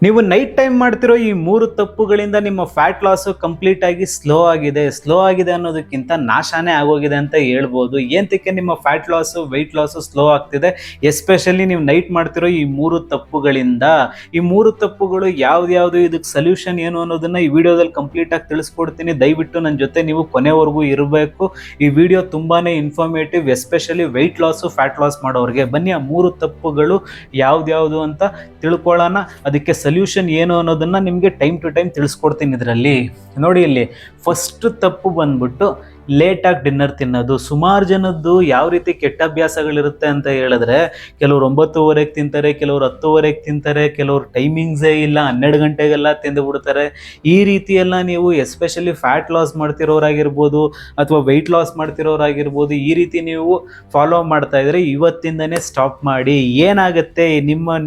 ನೀವು night time ಮಾಡ್ತಿರೋ ಈ 3 ತಪ್ಪುಗಳಿಂದ ನಿಮ್ಮ ಫ್ಯಾಟ್ ಲಾಸ್ ಕಂಪ್ಲೀಟ್ ಆಗಿ ಸ್ಲೋ ಆಗಿದೆ ಅನ್ನೋದಕ್ಕಿಂತ ನಾಶನೇ ಆಗೋಗಿದೆ ಅಂತ ಹೇಳ್ಬೋದು. ಏಂತಕ್ಕೆ ನಿಮ್ಮ fat loss weight loss slow ಆಗ್ತಿದೆ? ಎಸ್ಪೆಷಲಿ ನೀವು ನೈಟ್ ಮಾಡ್ತಿರೋ ಈ 3 ತಪ್ಪುಗಳಿಂದ. ಈ 3 ತಪ್ಪುಗಳು ಯಾವ್ದು, ಇದಕ್ಕೆ ಸೊಲ್ಯೂಷನ್ ಏನು ಅನ್ನೋದನ್ನ ಈ ವಿಡಿಯೋದಲ್ಲಿ ಕಂಪ್ಲೀಟ್ ಆಗಿ ತಿಳಿಸ್ಕೊಡ್ತೀನಿ. ದಯವಿಟ್ಟು ನನ್ನ ಜೊತೆ ನೀವು ಕೊನೆವರೆಗೂ ಇರಬೇಕು. ಈ ವಿಡಿಯೋ ತುಂಬಾನೇ informative, especially weight loss fat loss ಮಾಡೋರಿಗೆ. ಬನ್ನಿ ಆ 3 ತಪ್ಪುಗಳು ಯಾವ್ದು ಅಂತ ತಿಳ್ಕೊಳ್ಳೋಣ. ಅದಕ್ಕೆ ಸೊಲ್ಯೂಷನ್ ಏನು ಅನ್ನೋದನ್ನ ನಿಮಗೆ ಟೈಮ್ ಟು ಟೈಮ್ ತಿಳಿಸ್ಕೊಡ್ತೀನಿ. ಇದರಲ್ಲಿ ನೋಡಿ, ಇಲ್ಲಿ ಫಸ್ಟ್ ತಪ್ಪು ಬಂದ್ಬಿಟ್ಟು ಲೇಟಾಗಿ ಡಿನ್ನರ್ ತಿನ್ನೋದು. ಸುಮಾರು ಜನದ್ದು ಯಾವ ರೀತಿ ಕೆಟ್ಟ ಅಭ್ಯಾಸಗಳಿರುತ್ತೆ ಅಂತ ಹೇಳಿದ್ರೆ, ಕೆಲವರು 9:30 ತಿಂತಾರೆ, ಕೆಲವರು 10:30 ತಿಂತಾರೆ, ಕೆಲವರು ಟೈಮಿಂಗ್ಸೇ ಇಲ್ಲ 12 ಗಂಟೆಗೆಲ್ಲ ತಿಂದು ಬಿಡ್ತಾರೆ. ಈ ರೀತಿ ಎಲ್ಲ ನೀವು ಎಸ್ಪೆಷಲಿ ಫ್ಯಾಟ್ ಲಾಸ್ ಮಾಡ್ತಿರೋರಾಗಿರ್ಬೋದು ಅಥವಾ ವೆಯ್ಟ್ ಲಾಸ್ ಮಾಡ್ತಿರೋರಾಗಿರ್ಬೋದು, ಈ ರೀತಿ ನೀವು ಫಾಲೋ ಮಾಡ್ತಾ ಇದ್ರೆ ಇವತ್ತಿಂದನೇ ಸ್ಟಾಪ್ ಮಾಡಿ. ಏನಾಗುತ್ತೆ,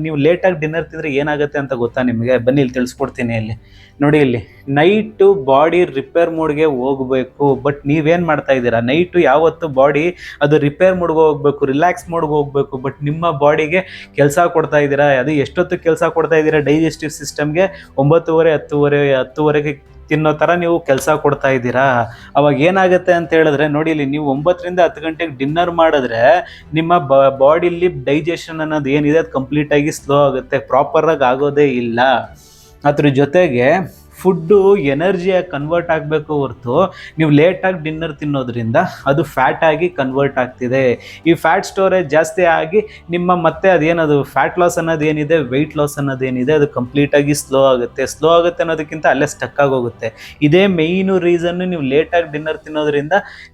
ನೀವು ಲೇಟಾಗಿ ಡಿನ್ನರ್ ತಿಂದರೆ ಏನಾಗುತ್ತೆ ಅಂತ ಗೊತ್ತಾ ನಿಮಗೆ? ಬನ್ನಿ ಇಲ್ಲಿ ತಿಳಿಸ್ಕೊಡ್ತೀನಿ. ಇಲ್ಲಿ ನೋಡಿ, ಇಲ್ಲಿ ನೈಟು ಬಾಡಿ ರಿಪೇರ್ ಮೋಡ್ಗೆ ಹೋಗಬೇಕು. ಬಟ್ ನೀವೇನು ಮಾಡ್ತಾ ಇದ್ದೀರಾ, ನೈಟು ಯಾವತ್ತು ಬಾಡಿ ಅದು ರಿಪೇರ್ ಮೋಡ್ಗೆ ಹೋಗಬೇಕು, ರಿಲ್ಯಾಕ್ಸ್ ಮೋಡ್ಗೆ ಹೋಗಬೇಕು. ಬಟ್ ನಿಮ್ಮ ಬಾಡಿಗೆ ಕೆಲಸ ಕೊಡ್ತಾ ಇದ್ದೀರಾ. ಅದು ಎಷ್ಟೊತ್ತು ಕೆಲಸ ಕೊಡ್ತಾ ಇದ್ದೀರಾ ಡೈಜೆಸ್ಟಿವ್ ಸಿಸ್ಟಮ್ಗೆ? 9:30 ತಿನ್ನೋ ಥರ ನೀವು ಕೆಲಸ ಕೊಡ್ತಾ ಇದ್ದೀರಾ. ಅವಾಗ ಏನಾಗುತ್ತೆ ಅಂತ ಹೇಳಿದ್ರೆ, ನೋಡಿ ಇಲ್ಲಿ ನೀವು 9ರಿಂದ 10 ಗಂಟೆಗೆ ಡಿನ್ನರ್ ಮಾಡಿದ್ರೆ ನಿಮ್ಮ ಬಾಡಿಲಿ ಡೈಜೆಷನ್ ಅನ್ನೋದು ಏನಿದೆ ಅದು ಕಂಪ್ಲೀಟಾಗಿ ಸ್ಲೋ ಆಗುತ್ತೆ, ಪ್ರಾಪರಾಗಿ ಆಗೋದೇ ಇಲ್ಲ. ಅದ್ರ ಜೊತೆಗೆ ಫುಡ್ಡು ಎನರ್ಜಿಯಾಗಿ ಕನ್ವರ್ಟ್ ಆಗಬೇಕು ಹೊರತು ನೀವು ಲೇಟಾಗಿ ಡಿನ್ನರ್ ತಿನ್ನೋದ್ರಿಂದ ಅದು ಫ್ಯಾಟ್ ಆಗಿ ಕನ್ವರ್ಟ್ ಆಗ್ತಿದೆ. ಈ ಫ್ಯಾಟ್ ಸ್ಟೋರೇಜ್ ಜಾಸ್ತಿ ಆಗಿ ನಿಮ್ಮ ಮತ್ತೆ ಅದೇನದು ಫ್ಯಾಟ್ ಲಾಸ್ ಅನ್ನೋದು ಏನಿದೆ, ವೆಯ್ಟ್ ಲಾಸ್ ಅನ್ನೋದೇನಿದೆ ಅದು ಕಂಪ್ಲೀಟಾಗಿ ಸ್ಲೋ ಆಗುತ್ತೆ ಅನ್ನೋದಕ್ಕಿಂತ ಅಲ್ಲೇ ಸ್ಟಕ್ ಆಗೋಗುತ್ತೆ. ಇದೇ ಮೇಯ್ನು ರೀಸನ್ನು. ನೀವು ಲೇಟಾಗಿ ಡಿನ್ನರ್ ತಿನ್ನೋದ್ರಿಂದ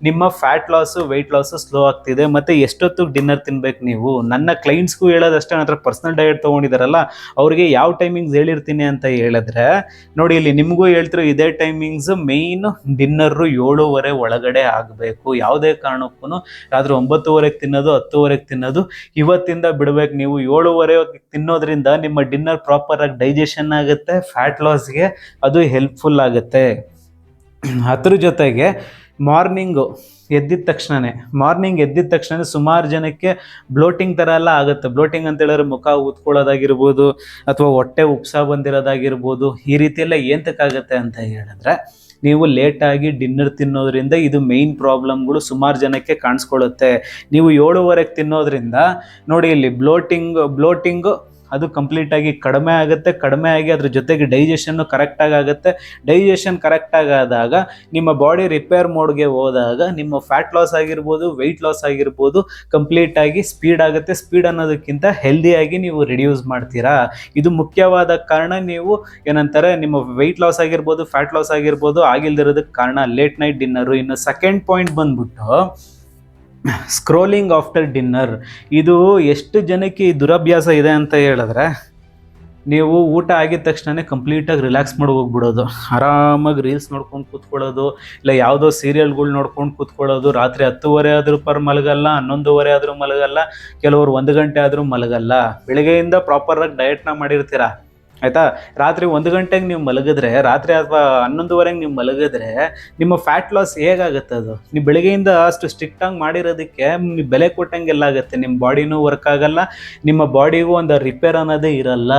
ನಿಮ್ಮ fat loss weight loss slow ಆಗ್ತಿದೆ. ಮತ್ತು ಎಷ್ಟೊತ್ತಿಗೆ ಡಿನ್ನರ್ ತಿನ್ಬೇಕು ನೀವು? ನನ್ನ ಕ್ಲೈಂಟ್ಸ್ಗೂ ಹೇಳೋದಷ್ಟೇ, ನನ್ನ ಹತ್ರ ಪರ್ಸ್ನಲ್ ಡಯಟ್ ತೊಗೊಂಡಿದ್ದಾರಲ್ಲ ಅವ್ರಿಗೆ ಯಾವ ಟೈಮಿಂಗ್ಸ್ ಹೇಳಿರ್ತೀನಿ ಅಂತ ಹೇಳಿದ್ರೆ, ನೋಡಿ ಇಲ್ಲಿ ನಿಮಗೂ ಹೇಳ್ತಿರೋ ಇದೇ ಟೈಮಿಂಗ್ಸ್. ಮೇಯ್ನು ಡಿನ್ನರು 7:30 ಒಳಗಡೆ ಆಗಬೇಕು. ಯಾವುದೇ ಕಾರಣಕ್ಕೂ ರಾತ್ರಿ 9:30 ತಿನ್ನೋದು, 10:30 ತಿನ್ನೋದು ಇವತ್ತಿಂದ ಬಿಡಬೇಕು. ನೀವು 7:30 ತಿನ್ನೋದ್ರಿಂದ ನಿಮ್ಮ ಡಿನ್ನರ್ ಪ್ರಾಪರ್ ಆಗಿ ಡೈಜೆಷನ್ ಆಗುತ್ತೆ, ಫ್ಯಾಟ್ ಲಾಸ್ಗೆ ಅದು ಹೆಲ್ಪ್ಫುಲ್ ಆಗುತ್ತೆ. ಅದ್ರ ಜೊತೆಗೆ ಮಾರ್ನಿಂಗ್ ಎದ್ದಿದ ತಕ್ಷಣ ಸುಮಾರು ಜನಕ್ಕೆ ಬ್ಲೋಟಿಂಗ್ ಥರ ಎಲ್ಲ ಆಗುತ್ತೆ. ಬ್ಲೋಟಿಂಗ್ ಅಂತ ಹೇಳಿದ್ರೆ ಮುಖ ಊದ್ಕೊಳ್ಳೋದಾಗಿರ್ಬೋದು ಅಥವಾ ಹೊಟ್ಟೆ ಉಪ್ಸ ಬಂದಿರೋದಾಗಿರ್ಬೋದು. ಈ ರೀತಿ ಎಲ್ಲ ಏಂತಕ್ಕಾಗತ್ತೆ ಅಂತ ಹೇಳಿದ್ರೆ, ನೀವು ಲೇಟಾಗಿ ಡಿನ್ನರ್ ತಿನ್ನೋದ್ರಿಂದ ಇದು ಮೇಯ್ನ್ ಪ್ರಾಬ್ಲಮ್ಗಳು ಸುಮಾರು ಜನಕ್ಕೆ ಕಾಣಿಸ್ಕೊಳ್ಳುತ್ತೆ. ನೀವು 7:30 ತಿನ್ನೋದ್ರಿಂದ ನೋಡಿ ಇಲ್ಲಿ ಬ್ಲೋಟಿಂಗು ಅದು ಕಂಪ್ಲೀಟಾಗಿ ಕಡಿಮೆ ಆಗಿ ಅದ್ರ ಜೊತೆಗೆ ಡೈಜೆಷನ್ನು ಕರೆಕ್ಟಾಗಿ ಆಗುತ್ತೆ. ಡೈಜೆಷನ್ ಕರೆಕ್ಟಾಗಿ ಆದಾಗ ನಿಮ್ಮ ಬಾಡಿ ರಿಪೇರ್ ಮೋಡ್ಗೆ ಹೋದಾಗ ನಿಮ್ಮ ಫ್ಯಾಟ್ ಲಾಸ್ ಆಗಿರ್ಬೋದು, ವೆಯ್ಟ್ ಲಾಸ್ ಆಗಿರ್ಬೋದು ಕಂಪ್ಲೀಟಾಗಿ ಸ್ಪೀಡ್ ಆಗುತ್ತೆ. ಸ್ಪೀಡ್ ಅನ್ನೋದಕ್ಕಿಂತ ಹೆಲ್ದಿಯಾಗಿ ನೀವು ರಿಡ್ಯೂಸ್ ಮಾಡ್ತೀರಾ. ಇದು ಮುಖ್ಯವಾದ ಕಾರಣ. ನೀವು ಏನಂತಾರೆ, ನಿಮ್ಮ ವೆಯ್ಟ್ ಲಾಸ್ ಆಗಿರ್ಬೋದು, ಫ್ಯಾಟ್ ಲಾಸ್ ಆಗಿರ್ಬೋದು ಆಗಿಲ್ದಿರೋದಕ್ಕೆ ಕಾರಣ ಲೇಟ್ ನೈಟ್ ಡಿನ್ನರು. ಇನ್ನು ಸೆಕೆಂಡ್ ಪಾಯಿಂಟ್ ಬಂದ್ಬಿಟ್ಟು ಸ್ಕ್ರೋಲಿಂಗ್ ಆಫ್ಟರ್ ಡಿನ್ನರ್. ಇದು ಎಷ್ಟು ಜನಕ್ಕೆ ಈ ದುರಭ್ಯಾಸ ಇದೆ ಅಂತ ಹೇಳಿದ್ರೆ, ನೀವು ಊಟ ಆಗಿದ ತಕ್ಷಣ ಕಂಪ್ಲೀಟಾಗಿ ರಿಲ್ಯಾಕ್ಸ್ ಮಾಡಿ ಹೋಗ್ಬಿಡೋದು, ಆರಾಮಾಗಿ ರೀಲ್ಸ್ ನೋಡ್ಕೊಂಡು ಕೂತ್ಕೊಳ್ಳೋದು, ಇಲ್ಲ ಯಾವುದೋ ಸೀರಿಯಲ್ಗಳು ನೋಡ್ಕೊಂಡು ಕೂತ್ಕೊಳ್ಳೋದು. ರಾತ್ರಿ 10:30 ಆದರೂ ಮಲಗಲ್ಲ, 11:30 ಆದರೂ ಮಲಗಲ್ಲ, ಕೆಲವರು 1 ಗಂಟೆ ಆದರೂ ಮಲಗಲ್ಲ. ಬೆಳಗ್ಗೆಯಿಂದ ಪ್ರಾಪರಾಗಿ ಡಯಟ್ನ ಮಾಡಿರ್ತೀರ, ಆಯಿತಾ? ರಾತ್ರಿ 1 ಗಂಟೆಗೆ ನೀವು ಮಲಗಿದ್ರೆ, ರಾತ್ರಿ ಅಥವಾ 11:30 ನೀವು ಮಲಗಿದ್ರೆ ನಿಮ್ಮ ಫ್ಯಾಟ್ ಲಾಸ್ ಹೇಗಾಗುತ್ತೆ? ಅದು ನೀವು ಬೆಳಗ್ಗೆಯಿಂದ ಅಷ್ಟು ಸ್ಟ್ರಿಕ್ಟಾಗಿ ಮಾಡಿರೋದಕ್ಕೆ ನೀವು ಬೆಲೆ ಕೊಟ್ಟಂಗೆಲ್ಲ ಆಗುತ್ತೆ. ನಿಮ್ಮ ಬಾಡಿನೂ ವರ್ಕ್ ಆಗಲ್ಲ, ನಿಮ್ಮ ಬಾಡಿಗೂ ಒಂದು ರಿಪೇರ್ ಅನ್ನೋದೇ ಇರಲ್ಲ.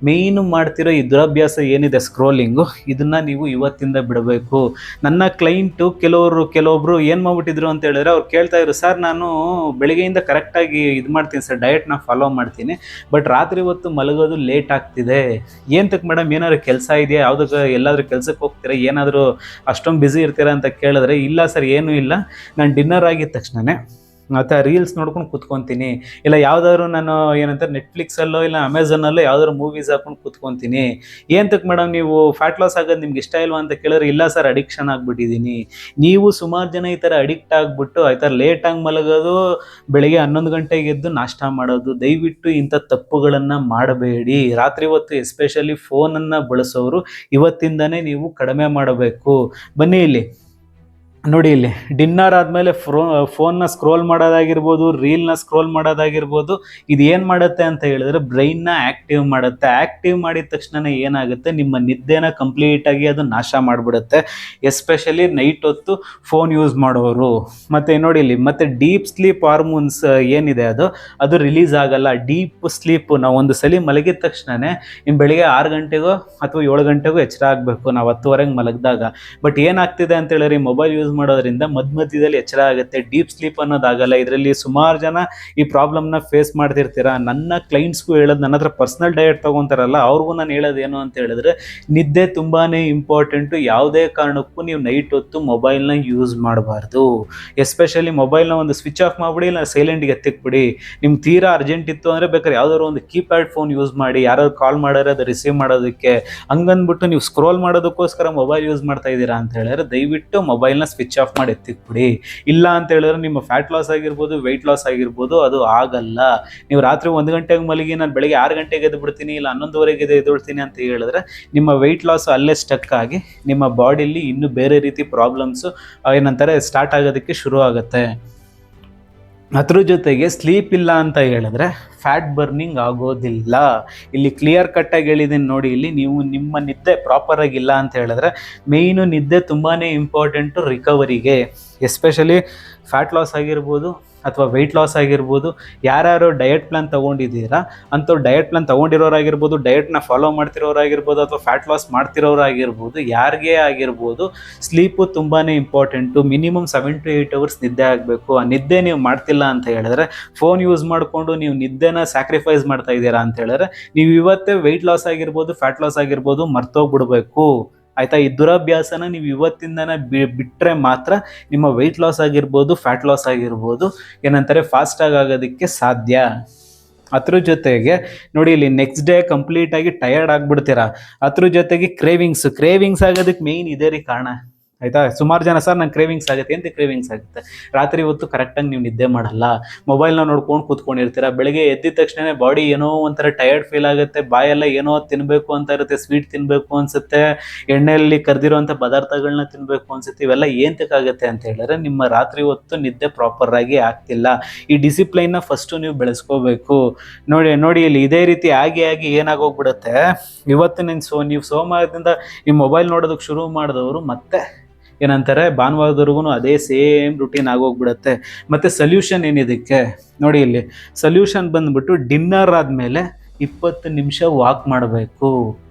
ಮೇಯ್ನು ಮಾಡ್ತಿರೋ ಈ ದುರಭ್ಯಾಸ ಏನಿದೆ ಸ್ಕ್ರೋಲಿಂಗು, ಇದನ್ನು ನೀವು ಇವತ್ತಿಂದ ಬಿಡಬೇಕು. ನನ್ನ ಕ್ಲೈಂಟು ಕೆಲವೊಬ್ರು ಏನು ಮಾಡ್ಬಿಟ್ಟಿದ್ರು ಅಂತ ಹೇಳಿದ್ರೆ, ಅವ್ರು ಕೇಳ್ತಾ ಇದ್ರು, ಸರ್ ನಾನು ಬೆಳಗ್ಗೆಯಿಂದ ಕರೆಕ್ಟಾಗಿ ಇದು ಮಾಡ್ತೀನಿ ಸರ್, ಡಯಟ್ನ ಫಾಲೋ ಮಾಡ್ತೀನಿ, ಬಟ್ ರಾತ್ರಿ ಹೊತ್ತು ಮಲಗೋದು ಲೇಟ್ ಆಗ್ತಿದೆ. ಏಂತಕ್ಕೆ ಮೇಡಮ್, ಏನಾದ್ರು ಕೆಲಸ ಇದೆಯಾ, ಯಾವುದಕ್ಕೆ ಎಲ್ಲಾದರೂ ಕೆಲಸಕ್ಕೆ ಹೋಗ್ತೀರಾ, ಏನಾದರೂ ಅಷ್ಟೊಂದು ಬ್ಯುಸಿ ಇರ್ತೀರಾ ಅಂತ ಕೇಳಿದ್ರೆ, ಇಲ್ಲ ಸರ್ ಏನೂ ಇಲ್ಲ, ನಾನು ಡಿನ್ನರ್ ಆಗಿದ ತಕ್ಷಣವೇ ಮತ್ತು ರೀಲ್ಸ್ ನೋಡ್ಕೊಂಡು ಕೂತ್ಕೊತೀನಿ, ಇಲ್ಲ ಯಾವುದಾದ್ರು ನಾನು ಏನಂತಾರೆ ನೆಟ್ಫ್ಲಿಕ್ಸಲ್ಲೋ ಇಲ್ಲ ಅಮೆಝಾನಲ್ಲೋ ಯಾವುದಾದ್ರು ಮೂವೀಸ್ ಹಾಕೊಂಡು ಕೂತ್ಕೊತೀನಿ. ಏಂತಕ್ಕೆ ಮೇಡಮ್ ನೀವು ಫ್ಯಾಟ್ ಲಾಸ್ ಆಗೋದು ನಿಮ್ಗೆ ಇಷ್ಟ ಇಲ್ವಾ ಅಂತ ಕೇಳಿದ್ರೆ, ಇಲ್ಲ ಸರ್ ಅಡಿಕ್ಷನ್ ಆಗಿಬಿಟ್ಟಿದ್ದೀನಿ. ನೀವು ಸುಮಾರು ಜನ ಈ ಥರ ಅಡಿಕ್ಟ್ ಆಗಿಬಿಟ್ಟು ಆಯ್ತಾ ಲೇಟಾಗಿ ಮಲಗೋದು, ಬೆಳಗ್ಗೆ 11 ಗಂಟೆಗೆ ಎದ್ದು ನಾಷ್ಟ ಮಾಡೋದು. ದಯವಿಟ್ಟು ಇಂಥ ತಪ್ಪುಗಳನ್ನು ಮಾಡಬೇಡಿ. ರಾತ್ರಿ ಹೊತ್ತು ಎಸ್ಪೆಷಲಿ ಫೋನನ್ನು ಬಳಸೋರು ಇವತ್ತಿಂದನೇ ನೀವು ಕಡಿಮೆ ಮಾಡಬೇಕು. ಬನ್ನಿ ಇಲ್ಲಿ ನೋಡಿ ಇಲ್ಲಿ ಡಿನ್ನರ್ ಆದಮೇಲೆ ಫೋನ್ನ ಸ್ಕ್ರೋಲ್ ಮಾಡೋದಾಗಿರ್ಬೋದು, ರೀಲ್ನ ಸ್ಕ್ರೋಲ್ ಮಾಡೋದಾಗಿರ್ಬೋದು, ಇದು ಏನು ಮಾಡುತ್ತೆ ಅಂತ ಹೇಳಿದ್ರೆ ಬ್ರೈನ್ನ ಆ್ಯಕ್ಟಿವ್ ಮಾಡುತ್ತೆ. ಆ್ಯಕ್ಟಿವ್ ಮಾಡಿದ ತಕ್ಷಣ ಏನಾಗುತ್ತೆ, ನಿಮ್ಮ ನಿದ್ದೆನ ಕಂಪ್ಲೀಟಾಗಿ ಅದು ನಾಶ ಮಾಡಿಬಿಡುತ್ತೆ. ಎಸ್ಪೆಷಲಿ ನೈಟ್ ಹೊತ್ತು ಫೋನ್ ಯೂಸ್ ಮಾಡೋರು. ಮತ್ತು ನೋಡಿ ಇಲ್ಲಿ ಮತ್ತು ಡೀಪ್ ಸ್ಲೀಪ್ ಹಾರ್ಮೋನ್ಸ್ ಏನಿದೆ ಅದು ರಿಲೀಸ್ ಆಗಲ್ಲ. ಡೀಪ್ ಸ್ಲೀಪು ನಾವು ಒಂದು ಸಲ ಮಲಗಿದ ತಕ್ಷಣವೇ ಇನ್ನು ಬೆಳಿಗ್ಗೆ 6 ಗಂಟೆಗೋ ಅಥವಾ 7 ಗಂಟೆಗೋ ಎಚ್ಚರ ಆಗಬೇಕು ನಾವು 10:30ಗೆ ಮಲಗಿದಾಗ. ಬಟ್ ಏನಾಗ್ತಿದೆ ಅಂತ ಹೇಳಿದ್ರೆ ಮೊಬೈಲ್ ಯೂಸ್ ಮಾಡೋದ್ರಿಂದ ಮಧ್ಯದಲ್ಲಿ ಎಚ್ಚರ ಆಗುತ್ತೆ. ಡೀಪ್ ಸ್ಲೀಪ್ ಅನ್ನೋದಾಗಲ್ಲ. ಇದರಲ್ಲಿ ಸುಮಾರು ಜನ ಈ ಪ್ರಾಬ್ಲಮ್ನ ಫೇಸ್ ಮಾಡ್ತಿರ್ತೀರಾ. ನನ್ನ ಕ್ಲೈಂಟ್ಸ್ಗೂ ಹೇಳೋದು, ನನ್ನ ಹತ್ರ ಪರ್ಸನಲ್ ಡಯಟ್ ತೊಗೊತಾರಲ್ಲ ಅವ್ರಿಗೂ ನಾನು ಹೇಳೋದು ಏನು ಅಂತ ಹೇಳಿದ್ರೆ, ನಿದ್ದೆ ತುಂಬಾ ಇಂಪಾರ್ಟೆಂಟು. ಯಾವುದೇ ಕಾರಣಕ್ಕೂ ನೀವು ನೈಟ್ ಹೊತ್ತು ಮೊಬೈಲ್ನ ಯೂಸ್ ಮಾಡಬಾರ್ದು. ಎಸ್ಪೆಷಲಿ ಮೊಬೈಲ್ನ ಒಂದು ಸ್ವಿಚ್ ಆಫ್ ಮಾಡಿಬಿಡಿ, ಇಲ್ಲ ಸೈಲೆಂಟ್ಗೆ ಎತ್ತಿಕ್ಬಿಡಿ. ನಿಮ್ಗೆ ತೀರಾ ಅರ್ಜೆಂಟ್ ಇತ್ತು ಅಂದರೆ ಬೇಕಾದ್ರೆ ಯಾವ್ದಾದ್ರು ಒಂದು ಕೀಪ್ಯಾಡ್ ಫೋನ್ ಯೂಸ್ ಮಾಡಿ, ಯಾರಾದ್ರು ಕಾಲ್ ಮಾಡೋರು ಅದು ರಿಸೀವ್ ಮಾಡೋದಕ್ಕೆ. ಹಂಗಂದ್ಬಿಟ್ಟು ನೀವು ಸ್ಕ್ರೋಲ್ ಮಾಡೋದಕ್ಕೋಸ್ಕರ ಮೊಬೈಲ್ ಯೂಸ್ ಮಾಡ್ತಾ ಇದ್ದೀರಾ ಅಂತ ಹೇಳಿದ್ರೆ ದಯವಿಟ್ಟು ಮೊಬೈಲ್ನ ಸ್ವಿಚ್ ಆಫ್ ಮಾಡಿ ಎತ್ತಿಕ್ಬಿಡಿ. ಇಲ್ಲ ಅಂತ ಹೇಳಿದ್ರೆ ನಿಮ್ಮ ಫ್ಯಾಟ್ ಲಾಸ್ ಆಗಿರ್ಬೋದು, ವೆಯ್ಟ್ ಲಾಸ್ ಆಗಿರ್ಬೋದು, ಅದು ಆಗಲ್ಲ. ನೀವು ರಾತ್ರಿ 1 ಗಂಟೆಗೆ ಮಲಗಿ ನಾನು ಬೆಳಗ್ಗೆ 6 ಗಂಟೆಗೆ ಎದ್ದು ಬಿಡ್ತೀನಿ, ಇಲ್ಲ 11:30ಗೆ ಎದ್ದೇಳ್ತೀನಿ ಅಂತ ಹೇಳಿದ್ರೆ ನಿಮ್ಮ ವೆಯ್ಟ್ ಲಾಸ್ ಅಲ್ಲೇ ಸ್ಟಕ್ ಆಗಿ ನಿಮ್ಮ ಬಾಡಿಲಿ ಇನ್ನೂ ಬೇರೆ ರೀತಿ ಪ್ರಾಬ್ಲಮ್ಸು ಏನಂತಾರೆ ಸ್ಟಾರ್ಟ್ ಆಗೋದಕ್ಕೆ ಶುರು ಆಗುತ್ತೆ. ಅದ್ರ ಜೊತೆಗೆ ಸ್ಲೀಪ್ ಇಲ್ಲ ಅಂತ ಹೇಳಿದ್ರೆ ಫ್ಯಾಟ್ ಬರ್ನಿಂಗ್ ಆಗೋದಿಲ್ಲ. ಇಲ್ಲಿ ಕ್ಲಿಯರ್ ಕಟ್ಟಾಗಿ ಹೇಳಿದ್ದೀನಿ ನೋಡಿ. ಇಲ್ಲಿ ನೀವು ನಿಮ್ಮ ನಿದ್ದೆ ಪ್ರಾಪರಾಗಿಲ್ಲ ಅಂತ ಹೇಳಿದ್ರೆ ಮೇಯ್ನು ನಿದ್ದೆ ತುಂಬಾ ಇಂಪಾರ್ಟೆಂಟು ರಿಕವರಿಗೆ. ಎಸ್ಪೆಷಲಿ ಫ್ಯಾಟ್ ಲಾಸ್ ಆಗಿರ್ಬೋದು ಅಥವಾ ವೆಯ್ಟ್ ಲಾಸ್ ಆಗಿರ್ಬೋದು, ಯಾರ್ಯಾರು ಡಯಟ್ ಪ್ಲಾನ್ ತೊಗೊಂಡಿದ್ದೀರಾ ಅಂಥವ್ರು ಡಯಟ್ ಪ್ಲಾನ್ ತೊಗೊಂಡಿರೋರಾಗಿರ್ಬೋದು, ಡಯಟ್ನ ಫಾಲೋ ಮಾಡ್ತಿರೋರಾಗಿರ್ಬೋದು, ಅಥವಾ ಫ್ಯಾಟ್ ಲಾಸ್ ಮಾಡ್ತಿರೋರಾಗಿರ್ಬೋದು, ಯಾರಿಗೇ ಆಗಿರ್ಬೋದು ಸ್ಲೀಪು ತುಂಬಾ ಇಂಪಾರ್ಟೆಂಟು. ಮಿನಿಮಮ್ 7 to 8 hours ನಿದ್ದೆ ಆಗಬೇಕು. ಆ ನಿದ್ದೆ ನೀವು ಮಾಡ್ತಿಲ್ಲ ಅಂತ ಹೇಳಿದ್ರೆ, ಫೋನ್ ಯೂಸ್ ಮಾಡಿಕೊಂಡು ನೀವು ನಿದ್ದೆನ ಸ್ಯಾಕ್ರಿಫೈಸ್ ಮಾಡ್ತಾ ಇದ್ದೀರಾ ಅಂತ ಹೇಳಿದ್ರೆ ನೀವು ಇವತ್ತೇ ವೆಯ್ಟ್ ಲಾಸ್ ಆಗಿರ್ಬೋದು, ಫ್ಯಾಟ್ ಲಾಸ್ ಆಗಿರ್ಬೋದು ಮರ್ತೋಗ್ಬಿಡ್ಬೇಕು. ಆಯಿತಾ? ಈ ದುರಭ್ಯಾಸನ ನೀವು ಇವತ್ತಿಂದನೇ ಬಿಟ್ಟರೆ ಮಾತ್ರ ನಿಮ್ಮ ವೆಯ್ಟ್ ಲಾಸ್ ಆಗಿರ್ಬೋದು, ಫ್ಯಾಟ್ ಲಾಸ್ ಆಗಿರ್ಬೋದು ಏನಂತಾರೆ ಫಾಸ್ಟಾಗಿ ಆಗೋದಕ್ಕೆ ಸಾಧ್ಯ. ಅದ್ರ ಜೊತೆಗೆ ನೋಡಿ ಇಲ್ಲಿ ನೆಕ್ಸ್ಟ್ ಡೇ ಕಂಪ್ಲೀಟಾಗಿ ಟಯರ್ಡ್ ಆಗಿಬಿಡ್ತೀರಾ. ಅದ್ರ ಜೊತೆಗೆ ಕ್ರೇವಿಂಗ್ಸ್ ಆಗೋದಕ್ಕೆ ಮೇಯ್ನ್ ಇದೇ ರೀ ಕಾರಣ. ಆಯಿತಾ? ಸುಮಾರು ಜನ ಸರ್ ನಂಗೆ ಕ್ರೇವಿಂಗ್ಸ್ ಆಗುತ್ತೆ. ಎಂತ ಕ್ರೇವಿಂಗ್ಸ್ ಆಗುತ್ತೆ? ರಾತ್ರಿ ಹೊತ್ತು ಕರೆಕ್ಟಾಗಿ ನೀವು ನಿದ್ದೆ ಮಾಡಲ್ಲ, ಮೊಬೈಲ್ನ ನೋಡ್ಕೊಂಡು ಕೂತ್ಕೊಂಡಿರ್ತೀರ. ಬೆಳಗ್ಗೆ ಎದ್ದಿದ ತಕ್ಷಣ ಬಾಡಿ ಏನೋ ಒಂಥರ ಟಯರ್ಡ್ ಫೀಲ್ ಆಗುತ್ತೆ, ಬಾಯೆಲ್ಲ ಏನೋ ತಿನ್ನಬೇಕು ಅಂತ ಇರುತ್ತೆ, ಸ್ವೀಟ್ ತಿನ್ನಬೇಕು ಅನಿಸುತ್ತೆ, ಎಣ್ಣೆಯಲ್ಲಿ ಕರೆದಿರೋಂಥ ಪದಾರ್ಥಗಳನ್ನ ತಿನ್ನಬೇಕು ಅನಿಸುತ್ತೆ. ಇವೆಲ್ಲ ಏನಕ್ಕಾಗುತ್ತೆ ಅಂತ ಹೇಳಿದ್ರೆ ನಿಮ್ಮ ರಾತ್ರಿ ಹೊತ್ತು ನಿದ್ದೆ ಪ್ರಾಪರಾಗಿ ಆಗ್ತಿಲ್ಲ. ಈ ಡಿಸಿಪ್ಲೈನ್ನ ಫಸ್ಟು ನೀವು ಬೆಳೆಸ್ಕೋಬೇಕು. ನೋಡಿ ಇಲ್ಲಿ ಇದೇ ರೀತಿ ಆಗಿ ಏನಾಗೋಗ್ಬಿಡುತ್ತೆ, ಇವತ್ತು ನೀವು ಸೋಮವಾರದಿಂದ ಈ ಮೊಬೈಲ್ ನೋಡೋದಕ್ಕೆ ಶುರು ಮಾಡಿದವರು ಮತ್ತೆ ಏನಂತಾರೆ ಭಾನುವಾರದವರೆಗೂ ಅದೇ ಸೇಮ್ ರುಟೀನ್ ಆಗೋಗ್ಬಿಡುತ್ತೆ. ಮತ್ತು ಸೊಲ್ಯೂಷನ್ ಏನಿದಕ್ಕೆ ನೋಡಿ, ಇಲ್ಲಿ ಸೊಲ್ಯೂಷನ್ ಬಂದ್ಬಿಟ್ಟು ಡಿನ್ನರ್ ಆದಮೇಲೆ 20 ನಿಮಿಷ ವಾಕ್ ಮಾಡಬೇಕು.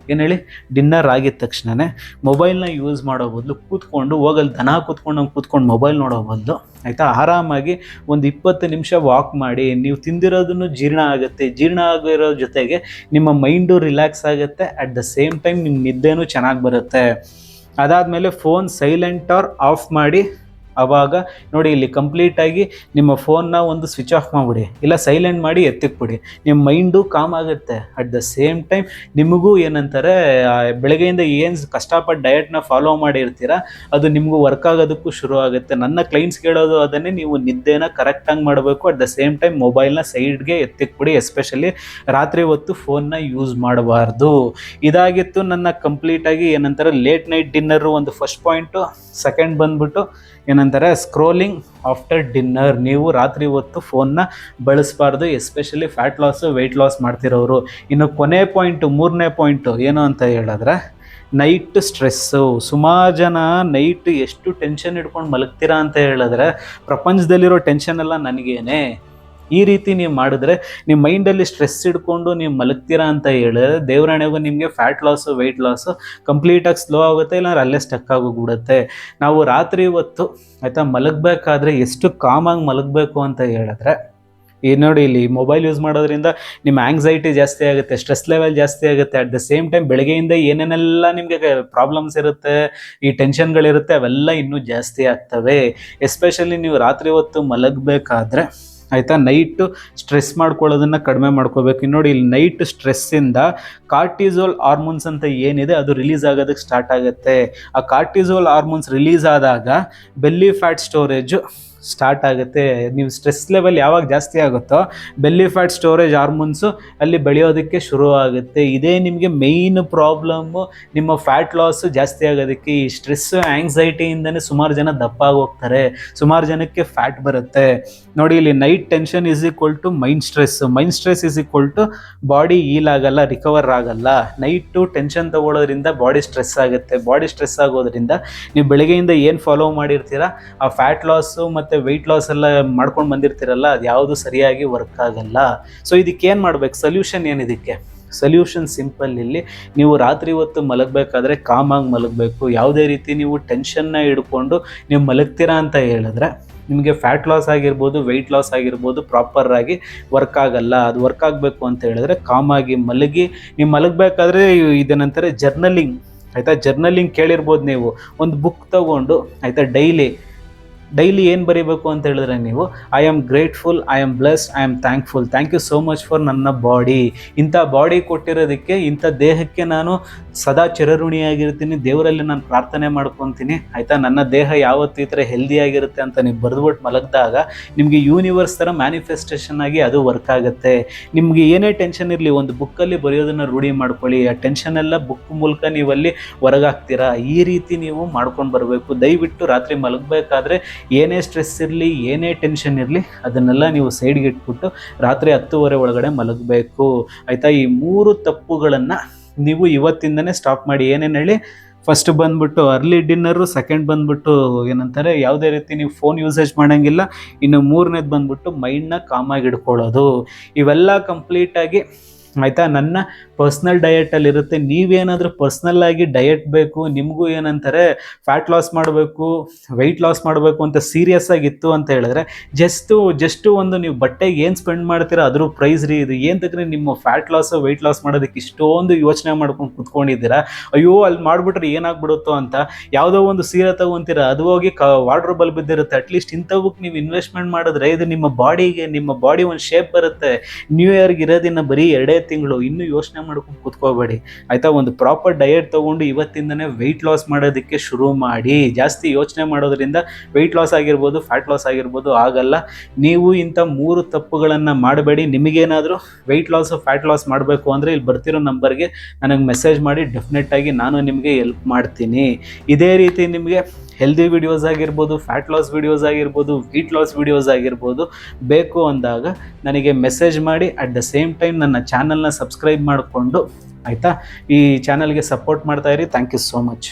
ಏನು ಹೇಳಿ? ಡಿನ್ನರ್ ಆಗಿದ ತಕ್ಷಣವೇ ಮೊಬೈಲ್ನ ಯೂಸ್ ಮಾಡೋ ಬದಲು ಹೋಗಲ್ಲಿ ದನ ಕೂತ್ಕೊಂಡು ಮೊಬೈಲ್ ನೋಡೋ ಬದಲು ಆಯಿತಾ, ಆರಾಮಾಗಿ ಒಂದು 20 ನಿಮಿಷ ವಾಕ್ ಮಾಡಿ. ನೀವು ತಿಂದಿರೋದನ್ನು ಜೀರ್ಣ ಆಗುತ್ತೆ. ಜೀರ್ಣ ಆಗಿರೋ ಜೊತೆಗೆ ನಿಮ್ಮ ಮೈಂಡು ರಿಲ್ಯಾಕ್ಸ್ ಆಗುತ್ತೆ. ಅಟ್ ದ ಸೇಮ್ ಟೈಮ್ ನಿಮ್ಮ ನಿದ್ದೆನೂ ಚೆನ್ನಾಗಿ ಬರುತ್ತೆ. ಅದಾದಮೇಲೆ ಫೋನ್ ಸೈಲೆಂಟ್ ಆರ್ ಆಫ್ ಮಾಡಿ. ಆವಾಗ ನೋಡಿ ಇಲ್ಲಿ ಕಂಪ್ಲೀಟಾಗಿ ನಿಮ್ಮ ಫೋನ್ನ ಒಂದು ಸ್ವಿಚ್ ಆಫ್ ಮಾಡಿಬಿಡಿ, ಇಲ್ಲ ಸೈಲೆಂಟ್ ಮಾಡಿ ಎತ್ತಿಕ್ಬಿಡಿ. ನಿಮ್ಮ ಮೈಂಡು ಕಾಮ್ ಆಗುತ್ತೆ. ಅಟ್ ದ ಸೇಮ್ ಟೈಮ್ ನಿಮಗೂ ಏನಂತಾರೆ ಬೆಳಗ್ಗೆಯಿಂದ ಏನು ಕಷ್ಟಪಟ್ಟು ಡಯಟ್ನ ಫಾಲೋ ಮಾಡಿರ್ತೀರ ಅದು ನಿಮಗೂ ವರ್ಕ್ ಆಗೋದಕ್ಕೂ ಶುರು ಆಗುತ್ತೆ. ನನ್ನ ಕ್ಲೈಂಟ್ಸ್ ಕೇಳೋದು ಅದನ್ನೇ, ನೀವು ನಿದ್ದೆನ ಕರೆಕ್ಟಾಗಿ ಮಾಡಬೇಕು. ಅಟ್ ದ ಸೇಮ್ ಟೈಮ್ ಮೊಬೈಲ್ನ ಸೈಡ್ಗೆ ಎತ್ತಿಕ್ಬಿಡಿ. ಎಸ್ಪೆಷಲಿ ರಾತ್ರಿ ಹೊತ್ತು ಫೋನ್ನ ಯೂಸ್ ಮಾಡಬಾರ್ದು. ಇದಾಗಿತ್ತು ನನ್ನ ಕಂಪ್ಲೀಟಾಗಿ ಏನಂತಾರೆ ಲೇಟ್ ನೈಟ್ ಡಿನ್ನರು ಒಂದು ಫಸ್ಟ್ ಪಾಯಿಂಟು. ಸೆಕೆಂಡ್ ಬಂದ್ಬಿಟ್ಟು ಏನಂತಾರೆ ಸ್ಕ್ರೋಲಿಂಗ್ ಆಫ್ಟರ್ ಡಿನ್ನರ್. ನೀವು ರಾತ್ರಿ ಹೊತ್ತು ಫೋನ್ನ ಬಳಸಬಾರ್ದು, especially fat loss weight loss ಮಾಡ್ತಿರೋರು. ಇನ್ನು ಕೊನೆ ಪಾಯಿಂಟು, 3ನೇ ಪಾಯಿಂಟು ಏನು ಅಂತ ಹೇಳಿದ್ರೆ ನೈಟ್ ಸ್ಟ್ರೆಸ್ಸು. ಸುಮಾರು ಜನ ನೈಟ್ ಎಷ್ಟು ಟೆನ್ಷನ್ ಹಿಡ್ಕೊಂಡು ಮಲಗ್ತೀರಾ ಅಂತ ಹೇಳಿದ್ರೆ ಪ್ರಪಂಚದಲ್ಲಿರೋ ಟೆನ್ಷನ್ ಎಲ್ಲ ನನಗೇನೆ. ಈ ರೀತಿ ನೀವು ಮಾಡಿದ್ರೆ ನಿಮ್ಮ ಮೈಂಡಲ್ಲಿ ಸ್ಟ್ರೆಸ್ ಹಿಡ್ಕೊಂಡು ನೀವು ಮಲಗ್ತೀರಾ ಅಂತ ಹೇಳಿದ್ರೆ ದೇವರಾಣೆಗೂ ನಿಮಗೆ ಫ್ಯಾಟ್ ಲಾಸು ವೆಯ್ಟ್ ಲಾಸು ಕಂಪ್ಲೀಟಾಗಿ ಸ್ಲೋ ಆಗುತ್ತೆ, ಇಲ್ಲ ಅಲ್ಲೇ ಸ್ಟಕ್ ಆಗೋಗ್ಬಿಡುತ್ತೆ. ನಾವು ರಾತ್ರಿ ಹೊತ್ತು ಆಯಿತಾ ಮಲಗಬೇಕಾದ್ರೆ ಎಷ್ಟು ಕಾಮಾಗಿ ಮಲಗಬೇಕು ಅಂತ ಹೇಳಿದ್ರೆ ನೋಡಿ ಇಲ್ಲಿ ಮೊಬೈಲ್ ಯೂಸ್ ಮಾಡೋದ್ರಿಂದ ನಿಮ್ಮ ಆಂಗ್ಸೈಟಿ ಜಾಸ್ತಿ ಆಗುತ್ತೆ, ಸ್ಟ್ರೆಸ್ ಲೆವೆಲ್ ಜಾಸ್ತಿ ಆಗುತ್ತೆ. ಅಟ್ ದ ಸೇಮ್ ಟೈಮ್ ಬೆಳಗ್ಗೆಯಿಂದ ಏನೇನೆಲ್ಲ ನಿಮಗೆ ಪ್ರಾಬ್ಲಮ್ಸ್ ಇರುತ್ತೆ, ಈ ಟೆನ್ಷನ್ಗಳಿರುತ್ತೆ, ಅವೆಲ್ಲ ಇನ್ನೂ ಜಾಸ್ತಿ ಆಗ್ತವೆ. ಎಸ್ಪೆಷಲಿ ನೀವು ರಾತ್ರಿ ಹೊತ್ತು ಮಲಗಬೇಕಾದ್ರೆ ಆಯಿತಾ ನೈಟು ಸ್ಟ್ರೆಸ್ ಮಾಡ್ಕೊಳ್ಳೋದನ್ನು ಕಡಿಮೆ ಮಾಡ್ಕೋಬೇಕು. ನೋಡಿ ಇಲ್ಲಿ ನೈಟ್ ಸ್ಟ್ರೆಸ್ಸಿಂದ ಕಾರ್ಟಿಸೋಲ್ ಹಾರ್ಮೋನ್ಸ್ ಅಂತ ಏನಿದೆ ಅದು ರಿಲೀಸ್ ಆಗೋದಕ್ಕೆ ಸ್ಟಾರ್ಟ್ ಆಗುತ್ತೆ. ಆ ಕಾರ್ಟಿಸೋಲ್ ಹಾರ್ಮೋನ್ಸ್ ರಿಲೀಸ್ ಆದಾಗ ಬೆಲ್ಲಿ ಫ್ಯಾಟ್ ಸ್ಟೋರೇಜು ಸ್ಟಾರ್ಟ್ ಆಗುತ್ತೆ. ನೀವು ಸ್ಟ್ರೆಸ್ ಲೆವೆಲ್ ಯಾವಾಗ ಜಾಸ್ತಿ ಆಗುತ್ತೋ ಬೆಲ್ಲಿ ಫ್ಯಾಟ್ ಸ್ಟೋರೇಜ್ ಹಾರ್ಮೋನ್ಸು ಅಲ್ಲಿ ಬೆಳೆಯೋದಕ್ಕೆ ಶುರು ಆಗುತ್ತೆ. ಇದೇ ನಿಮಗೆ ಮೇಯ್ನ್ ಪ್ರಾಬ್ಲಮ್ಮು, ನಿಮ್ಮ ಫ್ಯಾಟ್ ಲಾಸು ಜಾಸ್ತಿ ಆಗೋದಕ್ಕೆ. ಈ ಸ್ಟ್ರೆಸ್ಸು ಆ್ಯಂಗ್ಸೈಟಿಯಿಂದನೇ ಸುಮಾರು ಜನ ದಪ್ಪ ಆಗೋಗ್ತಾರೆ, ಸುಮಾರು ಜನಕ್ಕೆ ಫ್ಯಾಟ್ ಬರುತ್ತೆ. ನೋಡಿ ಇಲ್ಲಿ night tension is equal to mind stress, mind stress is equal to body heal ಆಗಲ್ಲ, ರಿಕವರ್ ಆಗಲ್ಲ. ನೈಟು ಟೆನ್ಷನ್ ತಗೊಳ್ಳೋದ್ರಿಂದ ಬಾಡಿ ಸ್ಟ್ರೆಸ್ ಆಗುತ್ತೆ, ಬಾಡಿ ಸ್ಟ್ರೆಸ್ ಆಗೋದ್ರಿಂದ ನೀವು ಬೆಳಗ್ಗೆಯಿಂದ ಏನು ಫಾಲೋ ಮಾಡಿರ್ತೀರ ಆ ಫ್ಯಾಟ್ ಲಾಸು ಮತ್ತು ವೆಯ್ಟ್ ಲಾಸ್ ಎಲ್ಲ ಮಾಡ್ಕೊಂಡು ಬಂದಿರ್ತೀರಲ್ಲ, ಅದು ಯಾವುದು ಸರಿಯಾಗಿ ವರ್ಕ್ ಆಗಲ್ಲ. ಸೊ ಇದಕ್ಕೇನು ಮಾಡ್ಬೇಕು, ಸೊಲ್ಯೂಷನ್ ಏನಿದಕ್ಕೆ? Solution simple. ಇಲ್ಲಿ ನೀವು ರಾತ್ರಿ ಹೊತ್ತು ಮಲಗಬೇಕಾದ್ರೆ ಕಾಮಾಗಿ ಮಲಗಬೇಕು. ಯಾವುದೇ ರೀತಿ ನೀವು ಟೆನ್ಷನ್ನ ಹಿಡ್ಕೊಂಡು ನೀವು ಮಲಗ್ತೀರಾ ಅಂತ ಹೇಳಿದ್ರೆ ನಿಮಗೆ ಫ್ಯಾಟ್ ಲಾಸ್ ಆಗಿರ್ಬೋದು, ವೆಯ್ಟ್ ಲಾಸ್ ಆಗಿರ್ಬೋದು ಪ್ರಾಪರಾಗಿ ವರ್ಕ್ ಆಗಲ್ಲ. ಅದು ವರ್ಕ್ ಆಗಬೇಕು ಅಂತ ಹೇಳಿದ್ರೆ ಕಾಮಾಗಿ ಮಲಗಿ. ನೀವು ಮಲಗಬೇಕಾದ್ರೆ ಇದೇನಂತಾರೆ ಜರ್ನಲಿಂಗ್, ಆಯಿತಾ? ಜರ್ನಲಿಂಗ್ ಕೇಳಿರ್ಬೋದು ನೀವು. ಒಂದು ಬುಕ್ ತೊಗೊಂಡು, ಆಯಿತಾ, ಡೈಲಿ ಏನು ಬರೀಬೇಕು ಅಂತ ಹೇಳಿದ್ರೆ ನೀವು I am grateful, I am blessed, I am thankful, thank you so much for ನನ್ನ ಬಾಡಿ. ಇಂಥ ಬಾಡಿ ಕೊಟ್ಟಿರೋದಕ್ಕೆ, ಇಂಥ ದೇಹಕ್ಕೆ ನಾನು ಸದಾ ಚಿರಋಣಿಯಾಗಿರ್ತೀನಿ. ದೇವರಲ್ಲಿ ನಾನು ಪ್ರಾರ್ಥನೆ ಮಾಡ್ಕೊತೀನಿ, ಆಯಿತಾ? ನನ್ನ ದೇಹ ಯಾವತ್ತೂ ಈ ಥರ ಹೆಲ್ದಿಯಾಗಿರುತ್ತೆ ಅಂತ ನೀವು ಬರೆದ್ಬಿಟ್ಟು ಮಲಗಿದಾಗ ನಿಮಗೆ ಯೂನಿವರ್ಸ್ ಥರ ಮ್ಯಾನಿಫೆಸ್ಟೇಷನ್ ಆಗಿ ಅದು ವರ್ಕ್ ಆಗುತ್ತೆ. ನಿಮಗೆ ಏನೇ ಟೆನ್ಷನ್ ಇರಲಿ ಒಂದು ಬುಕ್ಕಲ್ಲಿ ಬರೆಯೋದನ್ನು ರೂಢಿ ಮಾಡ್ಕೊಳ್ಳಿ. ಆ ಟೆನ್ಷನ್ ಎಲ್ಲ ಬುಕ್ ಮೂಲಕ ನೀವಲ್ಲಿ ಹೊರಗಾಗ್ತೀರಾ. ಈ ರೀತಿ ನೀವು ಮಾಡ್ಕೊಂಡು ಬರಬೇಕು. ದಯವಿಟ್ಟು ರಾತ್ರಿ ಮಲಗಬೇಕಾದ್ರೆ ಏನೇ ಸ್ಟ್ರೆಸ್ ಇರಲಿ, ಏನೇ ಟೆನ್ಷನ್ ಇರಲಿ, ಅದನ್ನೆಲ್ಲ ನೀವು ಸೈಡ್ಗೆ ಇಟ್ಬಿಟ್ಟು ರಾತ್ರಿ 10:30 ಒಳಗಡೆ ಮಲಗಬೇಕು, ಆಯಿತಾ? ಈ 3 ತಪ್ಪುಗಳನ್ನು ನೀವು ಇವತ್ತಿಂದನೇ ಸ್ಟಾಪ್ ಮಾಡಿ. ಏನೇನು ಹೇಳಿ? ಫಸ್ಟ್ ಬಂದ್ಬಿಟ್ಟು ಅರ್ಲಿ ಡಿನ್ನರು, ಸೆಕೆಂಡ್ ಬಂದ್ಬಿಟ್ಟು ಏನಂತಾರೆ ಯಾವುದೇ ರೀತಿ ನೀವು ಫೋನ್ ಯೂಸೇಜ್ ಮಾಡೋಂಗಿಲ್ಲ, ಇನ್ನು 3ನೇದು ಬಂದ್ಬಿಟ್ಟು ಮೈಂಡ್ನ ಕಾಮಾಗಿ ಇಟ್ಕೊಳ್ಳೋದು. ಇವೆಲ್ಲ ಕಂಪ್ಲೀಟಾಗಿ, ಆಯಿತಾ, ನನ್ನ ಪರ್ಸ್ನಲ್ ಡಯಟಲ್ಲಿರುತ್ತೆ. ನೀವೇನಾದರೂ ಪರ್ಸ್ನಲ್ಲಾಗಿ ಡಯಟ್ ಬೇಕು, ನಿಮಗೂ ಏನಂತಾರೆ ಫ್ಯಾಟ್ ಲಾಸ್ ಮಾಡಬೇಕು, ವೆಯ್ಟ್ ಲಾಸ್ ಮಾಡಬೇಕು ಅಂತ ಸೀರಿಯಸ್ ಆಗಿತ್ತು ಅಂತ ಹೇಳಿದ್ರೆ ಜಸ್ಟು ಒಂದು ನೀವು ಬಟ್ಟೆಗೆ ಏನು ಸ್ಪೆಂಡ್ ಮಾಡ್ತೀರಾ ಅದ್ರ ಪ್ರೈಸ್ ರೀ ಇದು. ಏನು ತಗ್ರಿ ನಿಮ್ಮ ಫ್ಯಾಟ್ ಲಾಸು ವೆಯ್ಟ್ ಲಾಸ್ ಮಾಡೋದಕ್ಕೆ ಇಷ್ಟೊಂದು ಯೋಚನೆ ಮಾಡ್ಕೊಂಡು ಕುತ್ಕೊಂಡಿದ್ದೀರಾ. ಅಯ್ಯೋ ಅಲ್ಲಿ ಮಾಡಿಬಿಟ್ರೆ ಏನಾಗ್ಬಿಡುತ್ತೋ ಅಂತ ಯಾವುದೋ ಒಂದು ಸೀರೆ ತಗೊಂತೀರ, ಅದು ಹೋಗಿ ವಾರ್ಡ್ರೋಬಲ್ಲಿ ಬಿದ್ದಿರುತ್ತೆ. ಅಟ್ಲೀಸ್ಟ್ ಇಂಥವಕ್ಕೆ ನೀವು ಇನ್ವೆಸ್ಟ್ಮೆಂಟ್ ಮಾಡಿದ್ರೆ ಇದು ನಿಮ್ಮ ಬಾಡಿ ಒಂದು ಶೇಪ್ ಬರುತ್ತೆ. ನ್ಯೂ ಇಯರ್ಗೆ ಇರೋದಿನ್ನ ಬರೀ 2 ತಿಂಗಳು. ಇನ್ನೂ ಯೋಚನೆ ಮಾಡ್ಕೊಂಡು ಕೂತ್ಕೋಬೇಡಿ, ಆಯಿತಾ? ಒಂದು ಪ್ರಾಪರ್ ಡಯಟ್ ತೊಗೊಂಡು ಇವತ್ತಿಂದನೇ ವೆಯ್ಟ್ ಲಾಸ್ ಮಾಡೋದಕ್ಕೆ ಶುರು ಮಾಡಿ. ಜಾಸ್ತಿ ಯೋಚನೆ ಮಾಡೋದ್ರಿಂದ ವೆಯ್ಟ್ ಲಾಸ್ ಆಗಿರ್ಬೋದು, ಫ್ಯಾಟ್ ಲಾಸ್ ಆಗಿರ್ಬೋದು ಆಗಲ್ಲ. ನೀವು ಇಂಥ 3 ತಪ್ಪುಗಳನ್ನು ಮಾಡಬೇಡಿ. ನಿಮಗೇನಾದರೂ ವೆಯ್ಟ್ ಲಾಸು, ಫ್ಯಾಟ್ ಲಾಸ್ ಮಾಡಬೇಕು ಅಂದರೆ ಇಲ್ಲಿ ಬರ್ತಿರೋ ನಂಬರ್ಗೆ ನನಗೆ ಮೆಸೇಜ್ ಮಾಡಿ, ಡೆಫಿನೆಟ್ಟಾಗಿ ನಾನು ನಿಮಗೆ ಹೆಲ್ಪ್ ಮಾಡ್ತೀನಿ. ಇದೇ ರೀತಿ ನಿಮಗೆ ಹೆಲ್ದಿ ವಿಡಿಯೋಸ್ ಆಗಿರ್ಬೋದು, ಫ್ಯಾಟ್ ಲಾಸ್ ವಿಡಿಯೋಸ್ ಆಗಿರ್ಬೋದು, ವೆಯ್ಟ್ ಲಾಸ್ ವಿಡಿಯೋಸ್ ಆಗಿರ್ಬೋದು ಬೇಕು ಅಂದಾಗ ನನಗೆ ಮೆಸೇಜ್ ಮಾಡಿ. ಅಟ್ ದ ಸೇಮ್ ಟೈಮ್ ನನ್ನ ಚಾನಲ್ನ ಸಬ್ಸ್ಕ್ರೈಬ್ ಮಾಡಿಕೊಂಡು, ಆಯಿತಾ, ಈ ಚಾನಲ್ಗೆ ಸಪೋರ್ಟ್ ಮಾಡ್ತಾಯಿರಿ. Thank you so much.